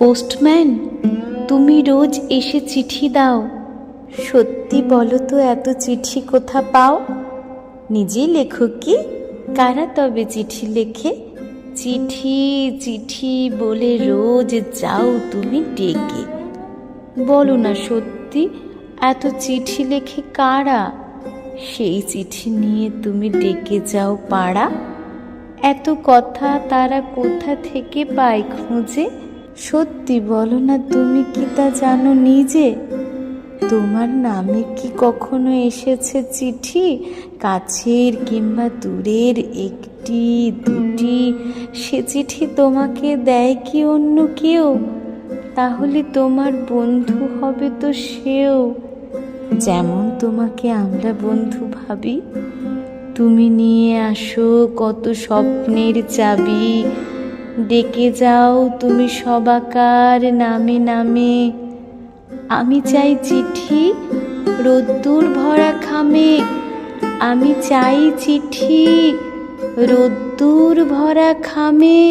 Postman, তুমি রোজ এসে চিঠি দাও, সত্যি বলো তো এত চিঠি কোথা পাও? নিজেই লেখো কি? কারা তবে চিঠি লেখে? চিঠি চিঠি বলে রোজ যাও তুমি ডেকে। বলো না সত্যি, এত চিঠি লেখে কারা? সেই চিঠি নিয়ে তুমি ডেকে যাও পাড়া। এত কথা তারা কোথা থেকে পায় খুঁজে? সত্যি বলো না, তুমি কি তা জানো নিজে? তোমার নামে কি কখনো এসেছে চিঠি, কাছের কিংবা দূরের, একটি দুটি? সে চিঠি তোমাকে দেয় কি অন্য কেউ? তাহলে তোমার বন্ধু হবে তো সেও, যেমন তোমাকে আমরা বন্ধু ভাবি। তুমি নিয়ে আসো কত স্বপ্নের চাবি, ডেকে যাও তুমি সবাকার নামে নামে। আমি চাই চিঠি রোদ্দুর ভরা খামে, আমি চাই চিঠি রোদ্দুর ভরা খামে।